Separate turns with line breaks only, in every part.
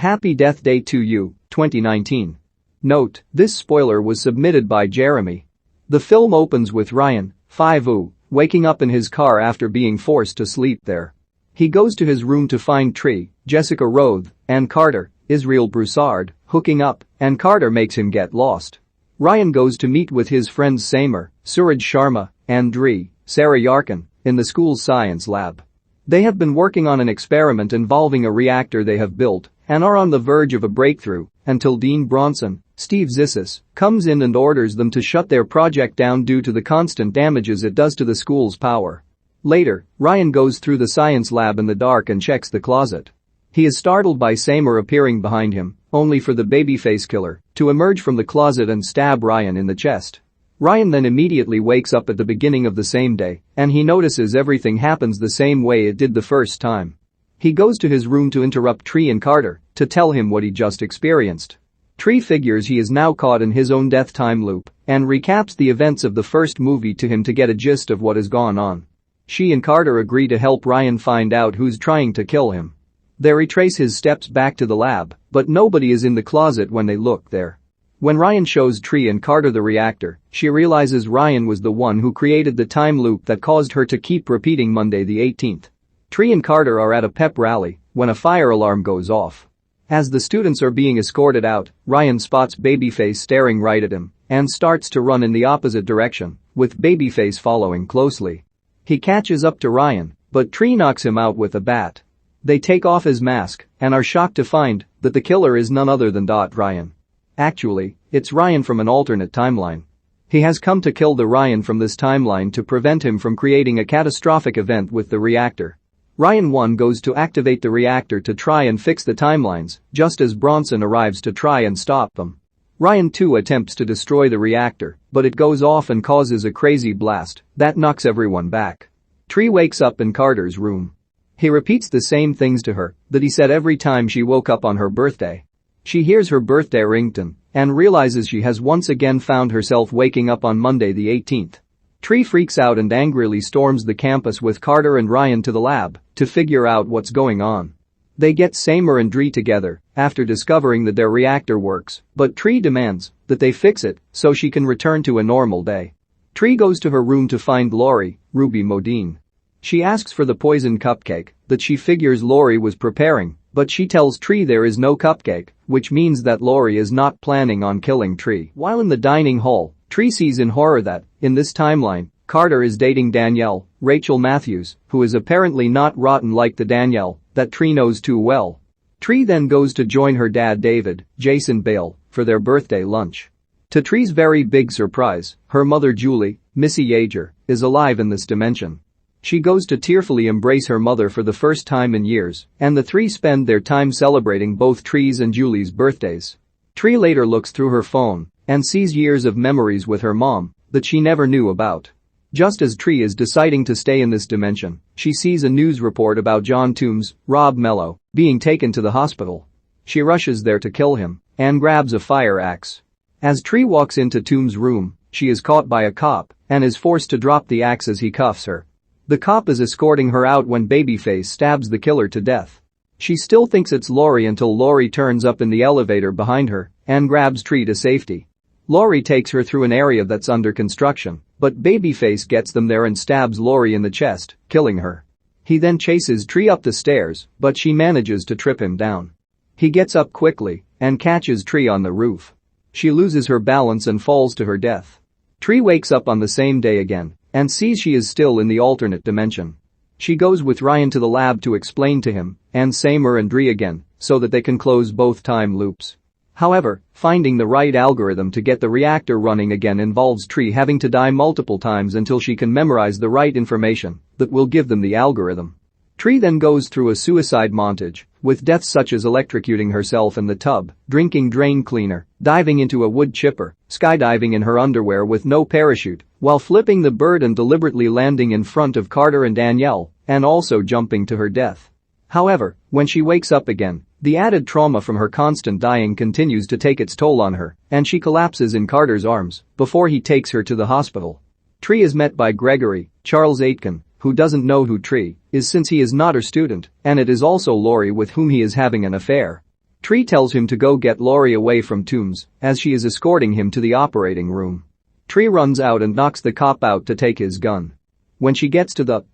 Happy Death Day to You, 2019. Note, this spoiler was submitted by Jeremy. The film opens with Ryan, 5, waking up in his car after being forced to sleep there. He goes to his room to find Tree, Jessica Roth, and Carter, Israel Broussard, hooking up, and Carter makes him get lost. Ryan goes to meet with his friends Samer, Suraj Sharma, and Dree, Sarah Yarkin, in the school's science lab. They have been working on an experiment involving a reactor they have built and are on the verge of a breakthrough until Dean Bronson, Steve Zissis, comes in and orders them to shut their project down due to the constant damages it does to the school's power. Later, Ryan goes through the science lab in the dark and checks the closet. He is startled by Samer appearing behind him, only for the babyface killer to emerge from the closet and stab Ryan in the chest. Ryan then immediately wakes up at the beginning of the same day, and he notices everything happens the same way it did the first time. He goes to his room to interrupt Tree and Carter to tell him what he just experienced. Tree figures he is now caught in his own death time loop and recaps the events of the first movie to him to get a gist of what has gone on. She and Carter agree to help Ryan find out who's trying to kill him. They retrace his steps back to the lab, but nobody is in the closet when they look there. When Ryan shows Tree and Carter the reactor, she realizes Ryan was the one who created the time loop that caused her to keep repeating Monday the 18th. Tree and Carter are at a pep rally when a fire alarm goes off. As the students are being escorted out, Ryan spots Babyface staring right at him and starts to run in the opposite direction, with Babyface following closely. He catches up to Ryan, but Tree knocks him out with a bat. They take off his mask and are shocked to find that the killer is none other than Ryan. Actually, it's Ryan from an alternate timeline. He has come to kill the Ryan from this timeline to prevent him from creating a catastrophic event with the reactor. Ryan 1 goes to activate the reactor to try and fix the timelines, just as Bronson arrives to try and stop them. Ryan 2 attempts to destroy the reactor, but it goes off and causes a crazy blast that knocks everyone back. Tree wakes up in Carter's room. He repeats the same things to her that he said every time she woke up on her birthday. She hears her birthday ringtone and realizes she has once again found herself waking up on Monday the 18th. Tree freaks out and angrily storms the campus with Carter and Ryan to the lab to figure out what's going on. They get Samer and Dree together after discovering that their reactor works, but Tree demands that they fix it so she can return to a normal day. Tree goes to her room to find Laurie, Ruby Modine. She asks for the poisoned cupcake that she figures Laurie was preparing, but she tells Tree there is no cupcake, which means that Laurie is not planning on killing Tree. While in the dining hall, Tree sees in horror that, in this timeline, Carter is dating Danielle, Rachel Matthews, who is apparently not rotten like the Danielle that Tree knows too well. Tree then goes to join her dad David, Jason Bale, for their birthday lunch. To Tree's very big surprise, her mother Julie, Missy Yeager, is alive in this dimension. She goes to tearfully embrace her mother for the first time in years, and the three spend their time celebrating both Tree's and Julie's birthdays. Tree later looks through her phone and sees years of memories with her mom that she never knew about. Just as Tree is deciding to stay in this dimension, she sees a news report about John Toombs, Rob Mello, being taken to the hospital. She rushes there to kill him and grabs a fire axe. As Tree walks into Toombs' room, she is caught by a cop and is forced to drop the axe as he cuffs her. The cop is escorting her out when Babyface stabs the killer to death. She still thinks it's Laurie until Laurie turns up in the elevator behind her and grabs Tree to safety. Laurie takes her through an area that's under construction, but Babyface gets them there and stabs Laurie in the chest, killing her. He then chases Tree up the stairs, but she manages to trip him down. He gets up quickly and catches Tree on the roof. She loses her balance and falls to her death. Tree wakes up on the same day again and sees she is still in the alternate dimension. She goes with Ryan to the lab to explain to him and Samer and Dree again so that they can close both time loops. However, finding the right algorithm to get the reactor running again involves Tree having to die multiple times until she can memorize the right information that will give them the algorithm. Tree then goes through a suicide montage with deaths such as electrocuting herself in the tub, drinking drain cleaner, diving into a wood chipper, skydiving in her underwear with no parachute, while flipping the bird and deliberately landing in front of Carter and Danielle, and also jumping to her death. However, when she wakes up again, the added trauma from her constant dying continues to take its toll on her, and she collapses in Carter's arms before he takes her to the hospital. Tree is met by Gregory, Charles Aitken, who doesn't know who Tree is since he is not her student, and it is also Laurie with whom he is having an affair. Tree tells him to go get Laurie away from Toombs as she is escorting him to the operating room. Tree runs out and knocks the cop out to take his gun. When she gets to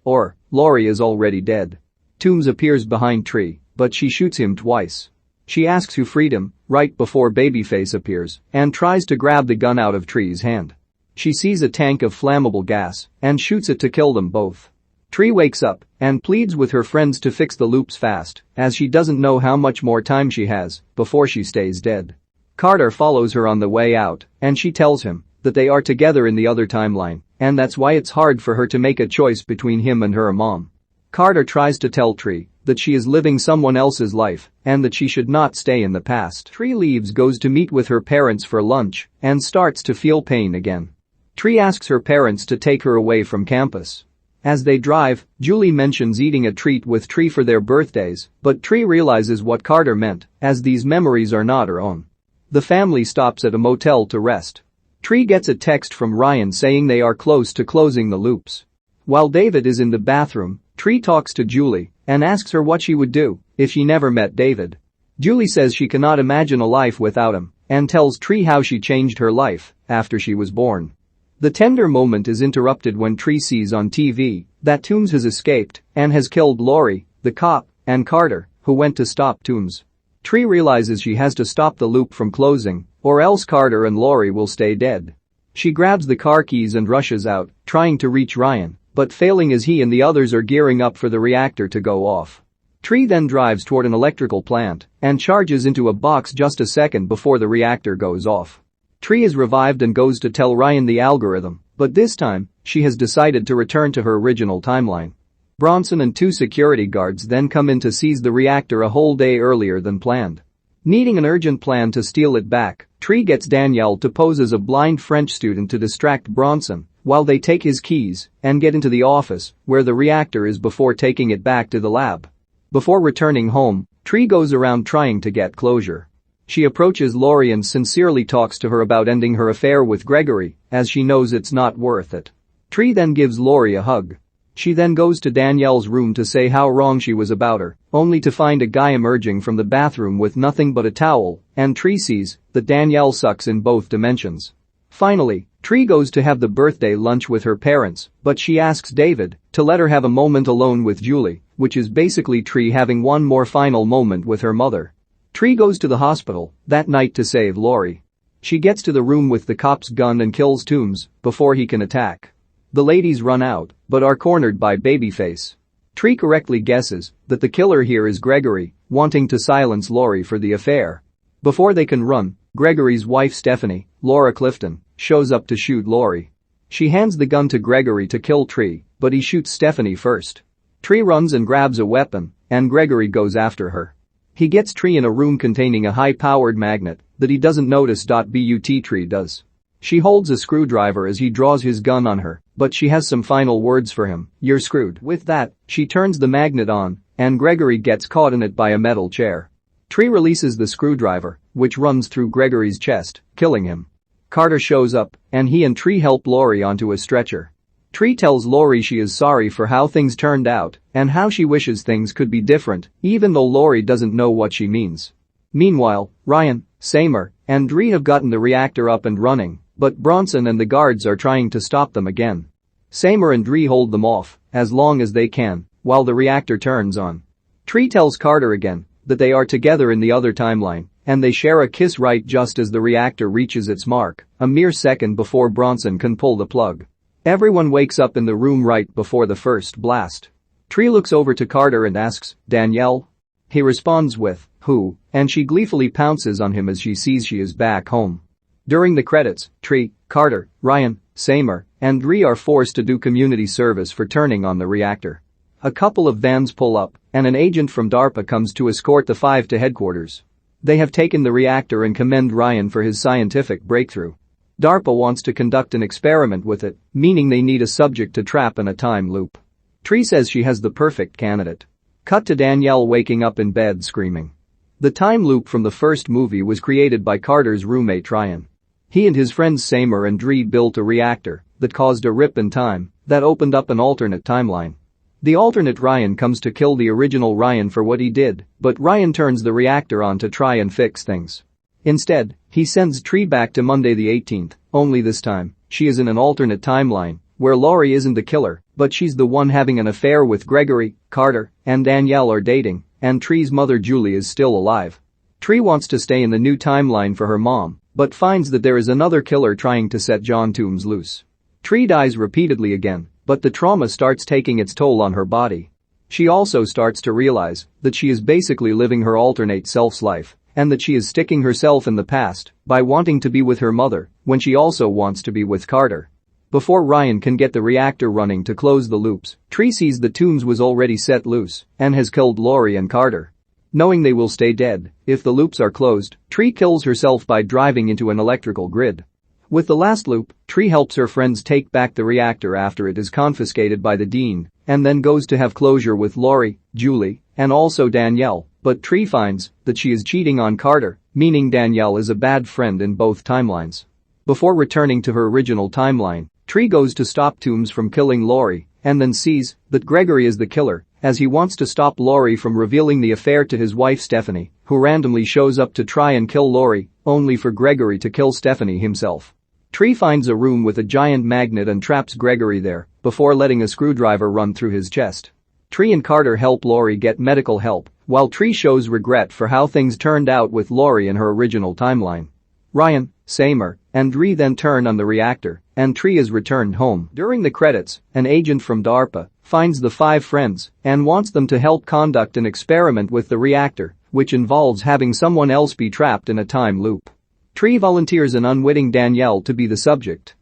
Laurie is already dead. Toombs appears behind Tree, but she shoots him twice. She asks who freed him right before Babyface appears and tries to grab the gun out of Tree's hand. She sees a tank of flammable gas and shoots it to kill them both. Tree wakes up and pleads with her friends to fix the loops fast as she doesn't know how much more time she has before she stays dead. Carter follows her on the way out and she tells him that they are together in the other timeline and that's why it's hard for her to make a choice between him and her mom. Carter tries to tell Tree that she is living someone else's life and that she should not stay in the past. Tree leaves, goes to meet with her parents for lunch and starts to feel pain again. Tree asks her parents to take her away from campus. As they drive, Julie mentions eating a treat with Tree for their birthdays, but Tree realizes what Carter meant, as these memories are not her own. The family stops at a motel to rest. Tree gets a text from Ryan saying they are close to closing the loops. While David is in the bathroom, Tree talks to Julie and asks her what she would do if she never met David. Julie says she cannot imagine a life without him and tells Tree how she changed her life after she was born. The tender moment is interrupted when Tree sees on TV that Toombs has escaped and has killed Laurie, the cop, and Carter, who went to stop Toombs. Tree realizes she has to stop the loop from closing, or else Carter and Laurie will stay dead. She grabs the car keys and rushes out, trying to reach Ryan, but failing as he and the others are gearing up for the reactor to go off. Tree then drives toward an electrical plant and charges into a box just a second before the reactor goes off. Tree is revived and goes to tell Ryan the algorithm, but this time, she has decided to return to her original timeline. Bronson and 2 security guards then come in to seize the reactor a whole day earlier than planned. Needing an urgent plan to steal it back, Tree gets Danielle to pose as a blind French student to distract Bronson while they take his keys and get into the office where the reactor is before taking it back to the lab. Before returning home, Tree goes around trying to get closure. She approaches Laurie and sincerely talks to her about ending her affair with Gregory, as she knows it's not worth it. Tree then gives Laurie a hug. She then goes to Danielle's room to say how wrong she was about her, only to find a guy emerging from the bathroom with nothing but a towel, and Tree sees that Danielle sucks in both dimensions. Finally, Tree goes to have the birthday lunch with her parents, but she asks David to let her have a moment alone with Julie, which is basically Tree having one more final moment with her mother. Tree goes to the hospital that night to save Laurie. She gets to the room with the cop's gun and kills Toombs before he can attack. The ladies run out, but are cornered by Babyface. Tree correctly guesses that the killer here is Gregory, wanting to silence Laurie for the affair. Before they can run, Gregory's wife Stephanie, Laura Clifton, shows up to shoot Laurie. She hands the gun to Gregory to kill Tree, but he shoots Stephanie first. Tree runs and grabs a weapon, and Gregory goes after her. He gets Tree in a room containing a high-powered magnet that he doesn't notice. But Tree does. She holds a screwdriver as he draws his gun on her, but she has some final words for him: "You're screwed." With that, she turns the magnet on, and Gregory gets caught in it by a metal chair. Tree releases the screwdriver, which runs through Gregory's chest, killing him. Carter shows up, and he and Tree help Laurie onto a stretcher. Tree tells Laurie she is sorry for how things turned out and how she wishes things could be different, even though Laurie doesn't know what she means. Meanwhile, Ryan, Seymour, and Dree have gotten the reactor up and running, but Bronson and the guards are trying to stop them again. Seymour and Dree hold them off as long as they can while the reactor turns on. Tree tells Carter again that they are together in the other timeline, and they share a kiss right just as the reactor reaches its mark, a mere second before Bronson can pull the plug. Everyone wakes up in the room right before the first blast. Tree looks over to Carter and asks, "Danielle?" He responds with, "Who?" and she gleefully pounces on him as she sees she is back home. During the credits, Tree, Carter, Ryan, Seymour, and Dree are forced to do community service for turning on the reactor. A couple of vans pull up, and an agent from DARPA comes to escort the 5 to headquarters. They have taken the reactor and commend Ryan for his scientific breakthrough. DARPA wants to conduct an experiment with it, meaning they need a subject to trap in a time loop. Tree says she has the perfect candidate. Cut to Danielle waking up in bed screaming. The time loop from the first movie was created by Carter's roommate Ryan. He and his friends Seymour and Dree built a reactor that caused a rip in time that opened up an alternate timeline. The alternate Ryan comes to kill the original Ryan for what he did, but Ryan turns the reactor on to try and fix things. Instead, he sends Tree back to Monday the 18th, only this time, she is in an alternate timeline, where Laurie isn't the killer, but she's the one having an affair with Gregory. Carter and Danielle are dating, and Tree's mother Julie is still alive. Tree wants to stay in the new timeline for her mom, but finds that there is another killer trying to set John Toombs loose. Tree dies repeatedly again, but the trauma starts taking its toll on her body. She also starts to realize that she is basically living her alternate self's life, and that she is sticking herself in the past by wanting to be with her mother when she also wants to be with Carter. Before Ryan can get the reactor running to close the loops, Tree sees that Toombs was already set loose and has killed Laurie and Carter. Knowing they will stay dead if the loops are closed, Tree kills herself by driving into an electrical grid. With the last loop, Tree helps her friends take back the reactor after it is confiscated by the Dean, and then goes to have closure with Laurie, Julie, and also Danielle, but Tree finds that she is cheating on Carter, meaning Danielle is a bad friend in both timelines. Before returning to her original timeline, Tree goes to stop Toombs from killing Laurie, and then sees that Gregory is the killer, as he wants to stop Laurie from revealing the affair to his wife Stephanie, who randomly shows up to try and kill Laurie, only for Gregory to kill Stephanie himself. Tree finds a room with a giant magnet and traps Gregory there, before letting a screwdriver run through his chest. Tree and Carter help Laurie get medical help, while Tree shows regret for how things turned out with Laurie in her original timeline. Ryan, Seymour, and Ree then turn on the reactor, and Tree is returned home. During the credits, an agent from DARPA finds the 5 friends and wants them to help conduct an experiment with the reactor, which involves having someone else be trapped in a time loop. Tree volunteers an unwitting Danielle to be the subject,